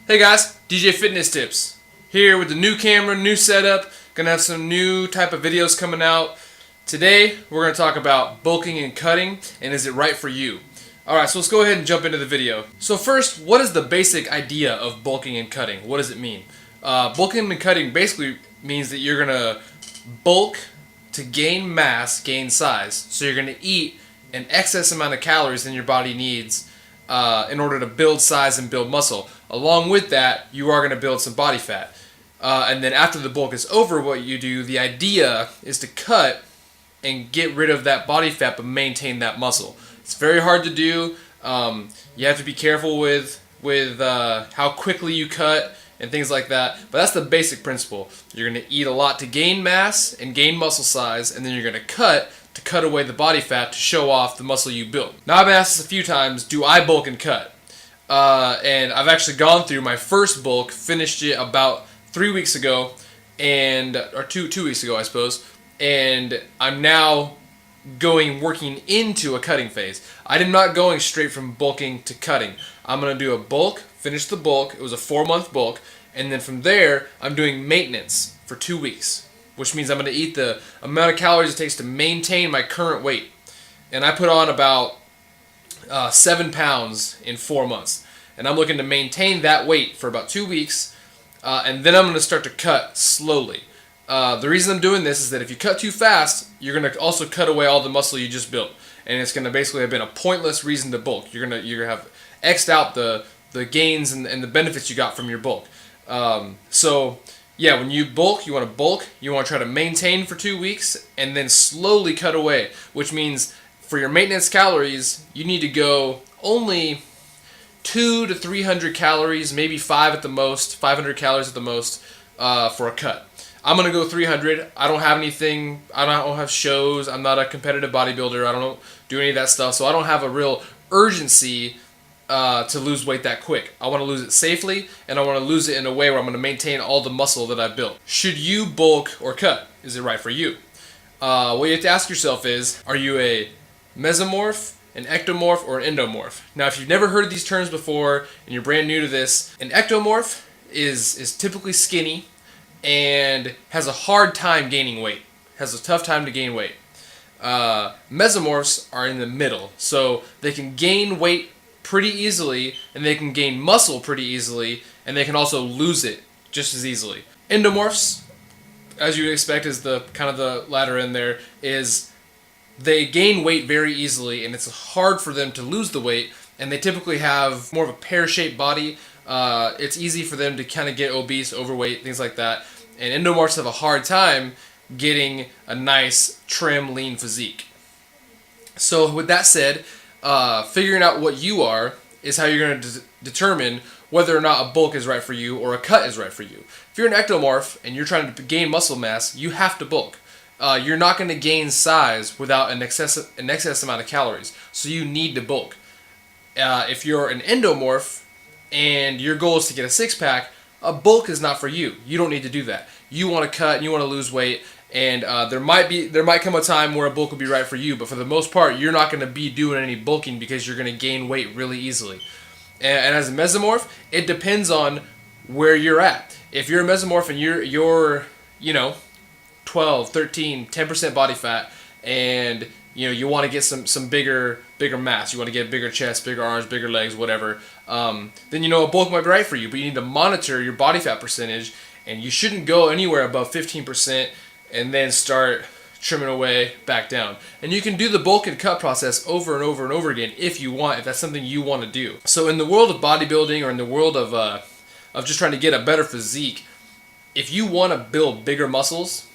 Hey guys, DJ Fitness Tips here with the new camera, new setup. Gonna have some new type of videos coming out. Today we're gonna talk about bulking and cutting, and is it right for you? Alright, so let's go ahead and jump into the video. So first, what is the basic idea of bulking and cutting? What does it mean? Bulking and cutting basically means that you're gonna bulk to gain mass, gain size. So you're gonna eat an excess amount of calories than your body needs in order to build size and build muscle. Along with that, you are going to build some body fat. And then after the bulk is over, what you do, the idea is to cut and get rid of that body fat but maintain that muscle. It's very hard to do. You have to be careful with how quickly you cut and things like that. But that's the basic principle. You're going to eat a lot to gain mass and gain muscle size, and then you're going to cut away the body fat to show off the muscle you built. Now, I've been asked this a few times, do I bulk and cut? And I've actually gone through my first bulk, finished it about 3 weeks ago, or two weeks ago, I suppose, and I'm now working into a cutting phase. I am not going straight from bulking to cutting. I'm going to do a bulk, finish the bulk. It was a 4-month bulk, and then from there, I'm doing maintenance for 2 weeks, which means I'm going to eat the amount of calories it takes to maintain my current weight. And I put on about 7 pounds in 4 months. And I'm looking to maintain that weight for about 2 weeks, and then I'm going to start to cut slowly. The reason I'm doing this is that if you cut too fast, you're going to also cut away all the muscle you just built. And it's going to basically have been a pointless reason to bulk. You're going to have X'd out the gains and the benefits you got from your bulk. So yeah, when you bulk, you want to try to maintain for 2 weeks, and then slowly cut away, which means for your maintenance calories, you need to go only 200 to 300 calories, maybe 500 calories at the most, for a cut. I'm going to go 300. I don't have anything, I don't have shows, I'm not a competitive bodybuilder, I don't do any of that stuff, so I don't have a real urgency to lose weight that quick. I want to lose it safely, and I want to lose it in a way where I'm going to maintain all the muscle that I've built. Should you bulk or cut? Is it right for you? What you have to ask yourself is, are you a mesomorph, an ectomorph, or an endomorph? Now, if you've never heard of these terms before and you're brand new to this, an ectomorph is typically skinny and has a hard time gaining weight, has a tough time to gain weight. Mesomorphs are in the middle, so they can gain weight pretty easily, and they can gain muscle pretty easily, and they can also lose it just as easily. Endomorphs, as you would expect, is the kind of the latter in there, is they gain weight very easily, and it's hard for them to lose the weight, and they typically have more of a pear-shaped body. It's easy for them to kind of get obese, overweight, things like that, and endomorphs have a hard time getting a nice, trim, lean physique. So with that said, figuring out what you are is how you're going to determine whether or not a bulk is right for you or a cut is right for you. If you're an ectomorph and you're trying to gain muscle mass, you have to bulk. You're not going to gain size without an excess amount of calories, so you need to bulk. If you're an endomorph and your goal is to get a six-pack, a bulk is not for you. You don't need to do that. You want to cut and you want to lose weight, and there might come a time where a bulk will be right for you, but for the most part, you're not going to be doing any bulking because you're going to gain weight really easily. And as a mesomorph, it depends on where you're at. If you're a mesomorph and you're 12, 13, 10% body fat, and you want to get some bigger mass, you want to get bigger chest, bigger arms, bigger legs, whatever, then a bulk might be right for you, but you need to monitor your body fat percentage, and you shouldn't go anywhere above 15% and then start trimming away back down. And you can do the bulk and cut process over and over and over again if you want, if that's something you want to do. So in the world of bodybuilding, or in the world of just trying to get a better physique, if you want to build bigger muscles,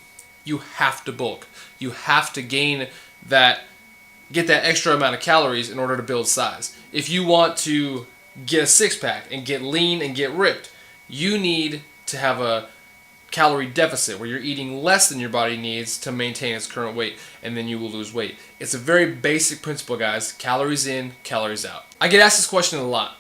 you have to bulk. You have to get that extra amount of calories in order to build size. If you want to get a six-pack and get lean and get ripped, you need to have a calorie deficit where you're eating less than your body needs to maintain its current weight, and then you will lose weight. It's a very basic principle, guys. Calories in, calories out. I get asked this question a lot.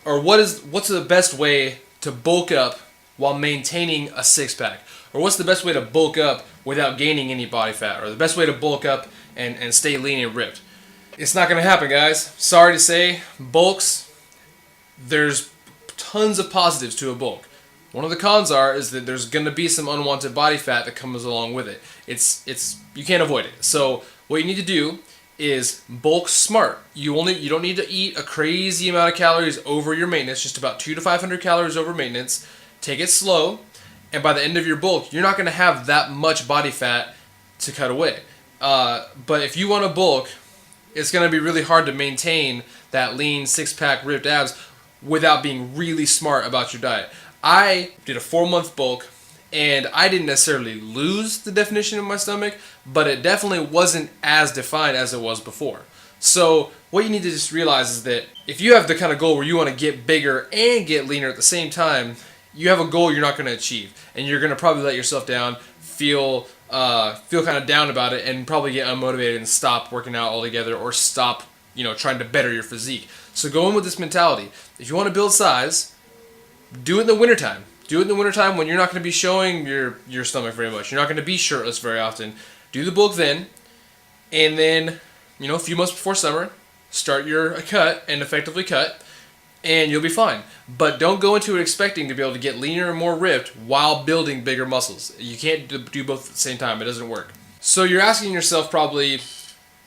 What's the best way to bulk up while maintaining a six-pack? Or what's the best way to bulk up without gaining any body fat? Or the best way to bulk up and stay lean and ripped? It's not going to happen, guys. Sorry to say, bulks, there's tons of positives to a bulk. One of the cons is that there's going to be some unwanted body fat that comes along with it. You can't avoid it. So what you need to do is bulk smart. You don't need to eat a crazy amount of calories over your maintenance, just about 200 to 500 calories over maintenance. Take it slow, and by the end of your bulk, you're not going to have that much body fat to cut away. But if you want to bulk, it's going to be really hard to maintain that lean six-pack ripped abs without being really smart about your diet. I did a 4-month bulk, and I didn't necessarily lose the definition of my stomach, but it definitely wasn't as defined as it was before. So what you need to just realize is that if you have the kind of goal where you want to get bigger and get leaner at the same time, you have a goal you're not going to achieve, and you're going to probably let yourself down, feel kind of down about it, and probably get unmotivated and stop working out altogether, or stop trying to better your physique. So go in with this mentality. If you want to build size, do it in the wintertime. Do it in the wintertime when you're not going to be showing your stomach very much. You're not going to be shirtless very often. Do the bulk then, and then a few months before summer, start your cut and effectively cut, and you'll be fine. But don't go into it expecting to be able to get leaner and more ripped while building bigger muscles. You can't do both at the same time. It doesn't work. So you're asking yourself probably,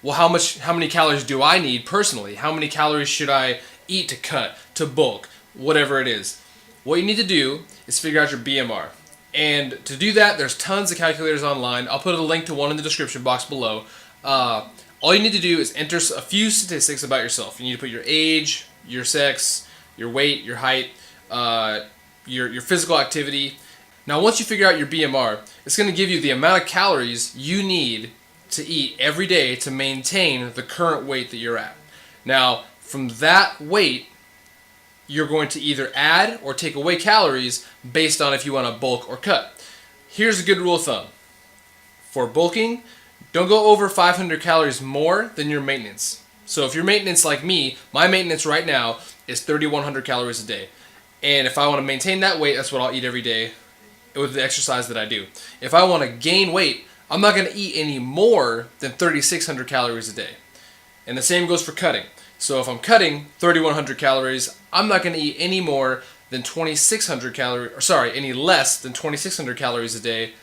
well, how many calories do I need personally? How many calories should I eat to cut, to bulk, whatever it is? What you need to do is figure out your BMR. And to do that, there's tons of calculators online. I'll put a link to one in the description box below. All you need to do is enter a few statistics about yourself. You need to put your age, your sex, your weight, your height, your physical activity. Now once you figure out your BMR, it's going to give you the amount of calories you need to eat every day to maintain the current weight that you're at. Now from that weight, you're going to either add or take away calories based on if you want to bulk or cut. Here's a good rule of thumb. For bulking, don't go over 500 calories more than your maintenance. So if your maintenance, like me, my maintenance right now is 3,100 calories a day. And if I want to maintain that weight, that's what I'll eat every day with the exercise that I do. If I want to gain weight, I'm not going to eat any more than 3,600 calories a day. And the same goes for cutting. So if I'm cutting 3,100 calories, I'm not going to eat any more than 2,600 calories, any less than 2,600 calories a day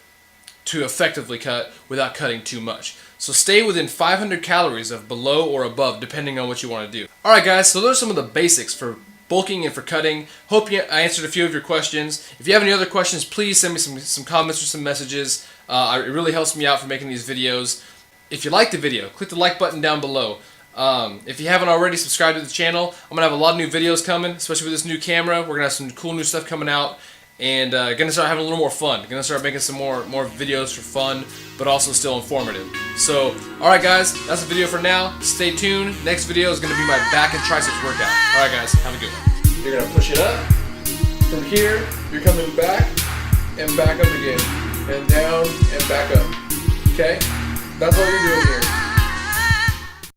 to effectively cut without cutting too much. So stay within 500 calories of below or above, depending on what you want to do. Alright guys, so those are some of the basics for bulking and for cutting. Hope I answered a few of your questions. If you have any other questions, please send me some comments or some messages. It really helps me out for making these videos. If you liked the video, click the like button down below. If you haven't already subscribed to the channel, I'm going to have a lot of new videos coming, especially with this new camera. We're going to have some cool new stuff coming out, and going to start having a little more fun. Going to start making some more videos for fun, but also still informative. So, alright guys, that's the video for now. Stay tuned. Next video is going to be my back and triceps workout. Alright guys, have a good one. You're going to push it up. From here, you're coming back and back up again. And down and back up. Okay? That's all you're doing here.